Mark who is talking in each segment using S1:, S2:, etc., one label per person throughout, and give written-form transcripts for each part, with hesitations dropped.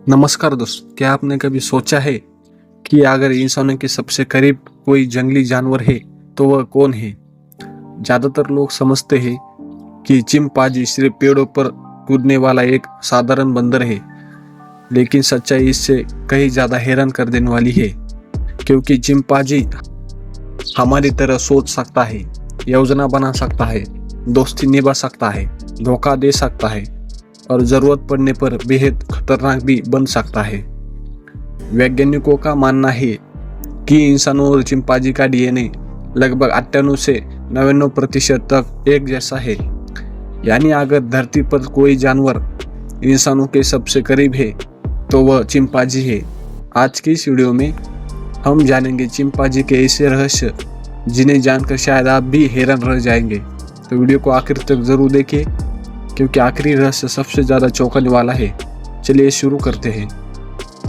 S1: नमस्कार दोस्त, क्या आपने कभी सोचा है कि अगर इंसानों के सबसे करीब कोई जंगली जानवर है तो वह कौन है? ज्यादातर लोग समझते हैं कि चिंपांजी सिर्फ पेड़ों पर कूदने वाला एक साधारण बंदर है, लेकिन सच्चाई इससे कहीं ज्यादा हैरान कर देने वाली है। क्योंकि चिंपांजी हमारी तरह सोच सकता है, योजना बना सकता है, दोस्ती निभा सकता है, धोखा दे सकता है और जरूरत पड़ने पर बेहद खतरनाक भी बन सकता है। वैज्ञानिकों का मानना है कि इंसानों और चिंपांजी का डीएनए लगभग 98 से 99% तक एक जैसा है। यानी अगर धरती पर कोई जानवर इंसानों के सबसे करीब है तो वह चिंपांजी है। आज की इस वीडियो में हम जानेंगे चिंपांजी के ऐसे रहस्य जिन्हें जानकर शायद आप भी हैरान रह जाएंगे। तो वीडियो को आखिर तक जरूर देखें, क्योंकि आखिरी रहस्य सबसे ज़्यादा चौंकाने वाला है। चलिए शुरू करते हैं।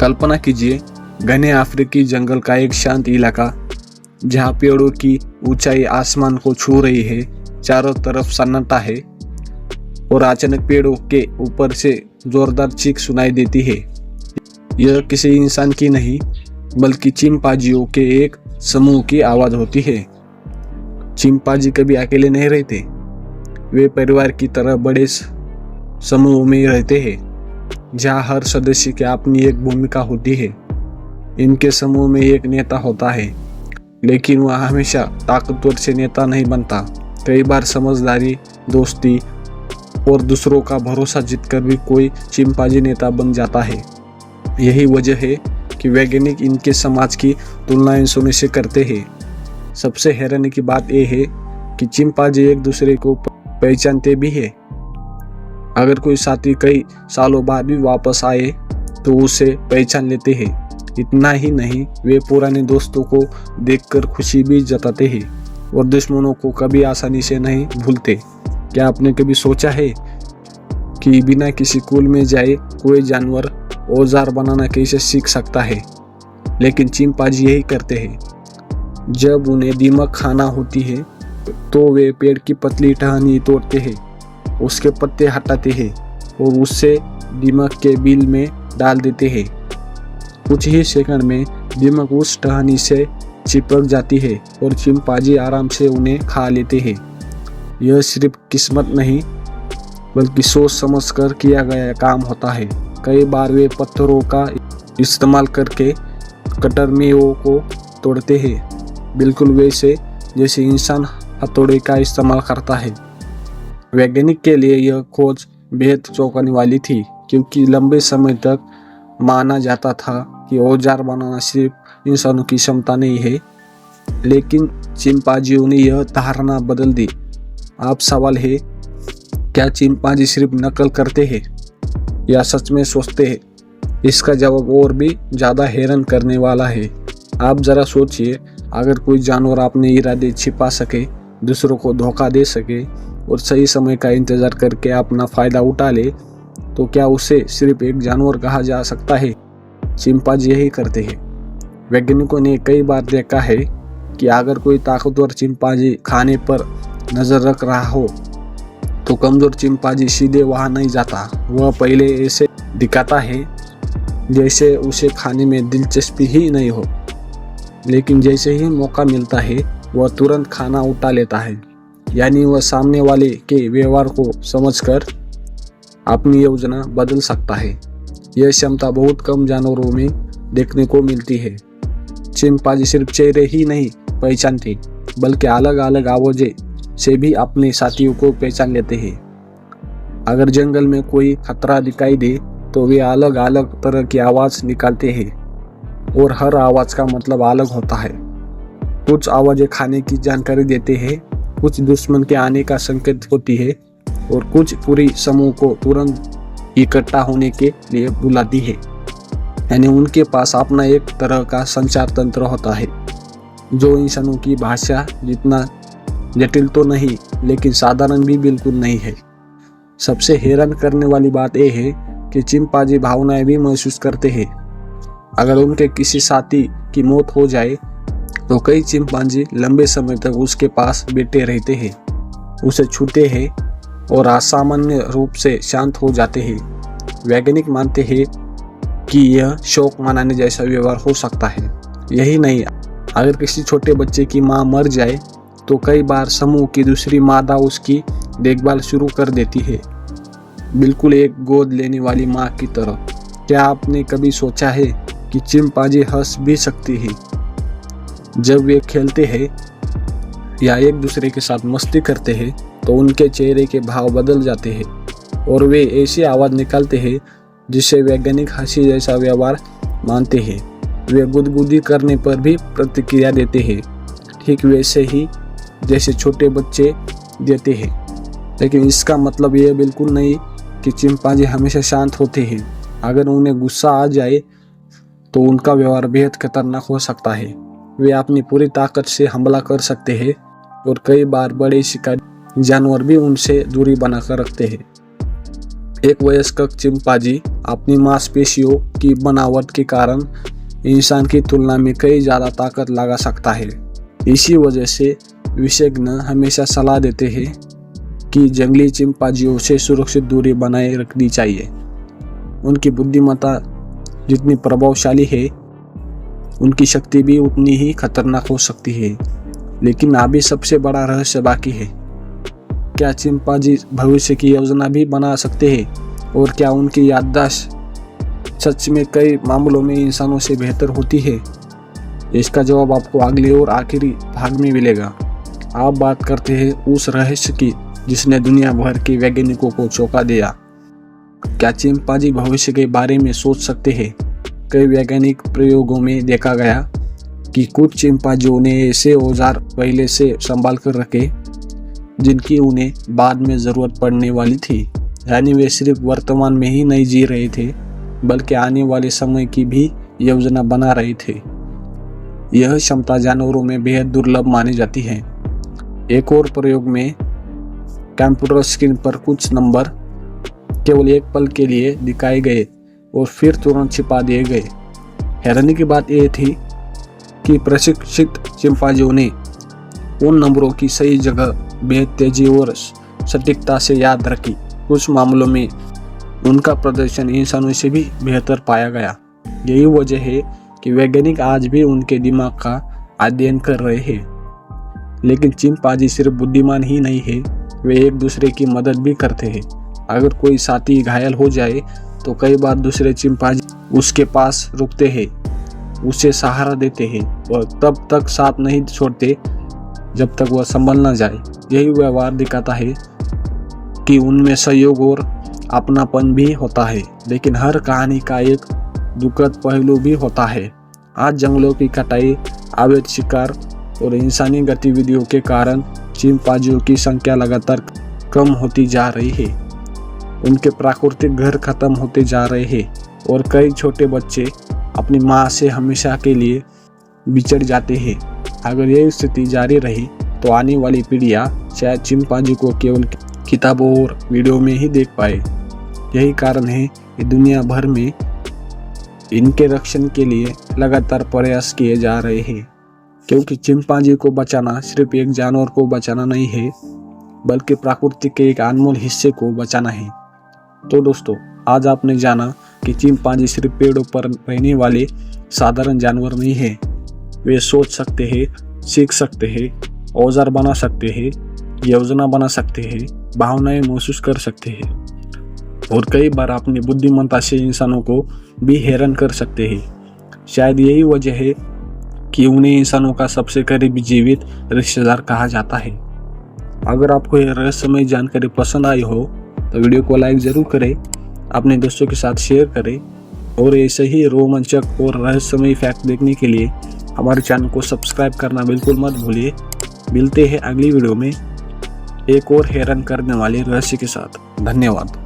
S1: कल्पना कीजिए, घने अफ्रीकी जंगल का एक शांत इलाका जहाँ पेड़ों की ऊंचाई आसमान को छू रही है, चारों तरफ सन्नाटा है और अचानक पेड़ों के ऊपर से जोरदार चीख सुनाई देती है। यह किसी इंसान की नहीं बल्कि चिंपांजियों के एक समूह की आवाज़ होती है। चिंपांजी कभी अकेले नहीं रहते, वे परिवार की तरह बड़े समूह में रहते हैं जहाँ हर सदस्य की अपनी एक भूमिका होती है। इनके समूह में एक नेता होता है, लेकिन वह हमेशा ताकतवर से नेता नहीं बनता। कई बार समझदारी, दोस्ती और दूसरों का भरोसा जीतकर भी कोई चिंपांजी नेता बन जाता है। यही वजह है कि वैज्ञानिक इनके समाज की तुलना इंसानों से करते हैं। सबसे हैरानी की बात यह है कि चिंपांजी एक दूसरे को पहचानते भी है। अगर कोई साथी कई सालों बाद भी वापस आए तो उसे पहचान लेते हैं। इतना ही नहीं, वे पुराने दोस्तों को देखकर खुशी भी जताते हैं और दुश्मनों को कभी आसानी से नहीं भूलते। क्या आपने कभी सोचा है कि बिना किसी स्कूल में जाए कोई जानवर औजार बनाना कैसे सीख सकता है? लेकिन चिंपांजी यही करते हैं। जब उन्हें दीमक खाना होती है तो वे पेड़ की पतली टहनी तोड़ते हैं, उसके पत्ते हटाते हैं और उससे दीमक के बिल में डाल देते हैं। कुछ ही सेकंड में दीमक उस टहनी से चिपक जाती है और चिंपांजी आराम से उन्हें खा लेते हैं। यह सिर्फ किस्मत नहीं बल्कि सोच समझ कर किया गया काम होता है। कई बार वे पत्थरों का इस्तेमाल करके कतरनियों को तोड़ते हैं, बिल्कुल वैसे जैसे इंसान हथौड़े का इस्तेमाल करता है। वैज्ञानिक के लिए यह खोज बेहद चौंकाने वाली थी, क्योंकि लंबे समय तक माना जाता था कि औजार बनाना सिर्फ इंसानों की क्षमता नहीं है, लेकिन चिंपांजियों ने यह धारणा बदल दी। आप सवाल है, क्या चिंपांजी सिर्फ नकल करते हैं या सच में सोचते हैं? इसका जवाब और भी ज़्यादा हैरान करने वाला है। आप ज़रा सोचिए, अगर कोई जानवर अपने इरादे छिपा सके, दूसरों को धोखा दे सके और सही समय का इंतजार करके अपना फ़ायदा उठा ले, तो क्या उसे सिर्फ एक जानवर कहा जा सकता है? चिंपांजी यही करते हैं। वैज्ञानिकों ने कई बार देखा है कि अगर कोई ताकतवर चिंपांजी खाने पर नज़र रख रहा हो तो कमज़ोर चिंपांजी सीधे वहाँ नहीं जाता। वह पहले ऐसे दिखाता है जैसे उसे खाने में दिलचस्पी ही नहीं हो, लेकिन जैसे ही मौका मिलता है वह तुरंत खाना उठा लेता है। यानी वह सामने वाले के व्यवहार को समझकर अपनी योजना बदल सकता है। यह क्षमता बहुत कम जानवरों में देखने को मिलती है। चिंपांजी सिर्फ चेहरे ही नहीं पहचानते, बल्कि अलग अलग आवाज़ें से भी अपने साथियों को पहचान लेते हैं। अगर जंगल में कोई खतरा दिखाई दे तो वे अलग अलग तरह की आवाज़ निकालते हैं और हर आवाज़ का मतलब अलग होता है। कुछ आवाज़ें खाने की जानकारी देते हैं, कुछ दुश्मन के आने का संकेत होती है और कुछ पूरी समूह को तुरंत इकट्ठा होने के लिए बुलाती है। यानी उनके पास अपना एक तरह का संचार तंत्र होता है जो इंसानों की भाषा जितना जटिल तो नहीं, लेकिन साधारण भी बिल्कुल नहीं है। सबसे हैरान करने वाली बात यह है कि चिंपांजी भावनाएं भी महसूस करते हैं। अगर उनके किसी साथी की मौत हो जाए तो कई चिंपांजी लंबे समय तक उसके पास बैठे रहते हैं, उसे छूते हैं और असामान्य रूप से शांत हो जाते हैं। वैज्ञानिक मानते हैं कि यह शौक मनाने जैसा व्यवहार हो सकता है। यही नहीं, अगर किसी छोटे बच्चे की मां मर जाए तो कई बार समूह की दूसरी मादा उसकी देखभाल शुरू कर देती है, बिल्कुल एक गोद लेने वाली मां की तरह। क्या आपने कभी सोचा है कि चिंपांजी हंस भी सकती है जब वे खेलते हैं या एक दूसरे के साथ मस्ती करते हैं? तो उनके चेहरे के भाव बदल जाते हैं और वे ऐसी आवाज़ निकालते हैं जिसे वैज्ञानिक हंसी जैसा व्यवहार मानते हैं। वे गुदगुदी करने पर भी प्रतिक्रिया देते हैं, ठीक वैसे ही जैसे छोटे बच्चे देते हैं। लेकिन इसका मतलब यह बिल्कुल नहीं कि चिंपांजी हमेशा शांत होते हैं। अगर उन्हें गुस्सा आ जाए तो उनका व्यवहार बेहद खतरनाक हो सकता है। वे अपनी पूरी ताकत से हमला कर सकते हैं और कई बार बड़े शिकारी जानवर भी उनसे दूरी बनाकर रखते हैं। एक वयस्क चिंपांजी अपनी मांसपेशियों की बनावट के कारण इंसान की तुलना में कई ज़्यादा ताकत लगा सकता है। इसी वजह से विशेषज्ञ हमेशा सलाह देते हैं कि जंगली चिंपांजियों से सुरक्षित दूरी बनाए रखनी चाहिए। उनकी बुद्धिमत्ता जितनी प्रभावशाली है, उनकी शक्ति भी उतनी ही खतरनाक हो सकती है। लेकिन अभी सबसे बड़ा रहस्य बाकी है। क्या चिंपांजी भविष्य की योजना भी बना सकते हैं? और क्या उनकी याददाश्त सच में कई मामलों में इंसानों से बेहतर होती है? इसका जवाब आपको अगले और आखिरी भाग में मिलेगा। आप बात करते हैं उस रहस्य की जिसने दुनिया भर के वैज्ञानिकों को चौंका दिया। क्या चिंपांजी भविष्य के बारे में सोच सकते हैं? कई वैज्ञानिक प्रयोगों में देखा गया कि कुछ चिंपांजियों ने ऐसे औजार पहले से संभाल कर रखे जिनकी उन्हें बाद में ज़रूरत पड़ने वाली थी। यानी वे सिर्फ वर्तमान में ही नहीं जी रहे थे, बल्कि आने वाले समय की भी योजना बना रहे थे। यह क्षमता जानवरों में बेहद दुर्लभ मानी जाती है। एक और प्रयोग में कंप्यूटर स्क्रीन पर कुछ नंबर केवल एक पल के लिए दिखाए गए और फिर तुरंत छिपा दिए गए। हैरानी की बात यह थी कि प्रशिक्षित चिंपांजियों ने उन नंबरों की सही जगह बेहद तेजी और सटीकता से याद रखी। कुछ मामलों में उनका प्रदर्शन इंसानों से भी बेहतर पाया गया। यही वजह है कि वैज्ञानिक आज भी उनके दिमाग का अध्ययन कर रहे हैं। लेकिन चिंपांजी सिर्फ बुद्धिमान ही नहीं है, वे एक दूसरे की मदद भी करते हैं। अगर कोई साथी घायल हो जाए तो कई बार दूसरे चिंपांजी उसके पास रुकते हैं, उसे सहारा देते हैं और तब तक साथ नहीं छोड़ते जब तक वह संभल न जाए। यही व्यवहार दिखाता है कि उनमें सहयोग और अपनापन भी होता है। लेकिन हर कहानी का एक दुखद पहलू भी होता है। आज जंगलों की कटाई, अवैध शिकार और इंसानी गतिविधियों के कारण चिंपांजियों की संख्या लगातार कम होती जा रही है। उनके प्राकृतिक घर खत्म होते जा रहे हैं और कई छोटे बच्चे अपनी मां से हमेशा के लिए बिछड़ जाते हैं। अगर यह स्थिति जारी रही तो आने वाली पीढ़ियां शायद चिंपांजी को केवल किताबों और वीडियो में ही देख पाए। यही कारण है कि दुनिया भर में इनके रक्षण के लिए लगातार प्रयास किए जा रहे हैं, क्योंकि चिंपांजी को बचाना सिर्फ एक जानवर को बचाना नहीं है, बल्कि प्रकृति के एक अनमोल हिस्से को बचाना है। तो दोस्तों, आज आपने जाना कि चिंपांजी सिर्फ पेड़ों पर रहने वाले साधारण जानवर नहीं है। वे सोच सकते हैं, सीख सकते हैं, औजार बना सकते हैं, योजना बना सकते हैं, भावनाएं महसूस कर सकते हैं और कई बार अपनी बुद्धिमत्ता से इंसानों को भी हैरान कर सकते हैं। शायद यही वजह है कि उन्हें इंसानों का सबसे करीबी जीवित रिश्तेदार कहा जाता है। अगर आपको यह रहस्यमय जानकारी पसंद आई हो तो वीडियो को लाइक ज़रूर करें, अपने दोस्तों के साथ शेयर करें और ऐसे ही रोमांचक और रहस्यमय फैक्ट देखने के लिए हमारे चैनल को सब्सक्राइब करना बिल्कुल मत भूलिए। मिलते हैं अगली वीडियो में एक और हैरान करने वाले रहस्य के साथ। धन्यवाद।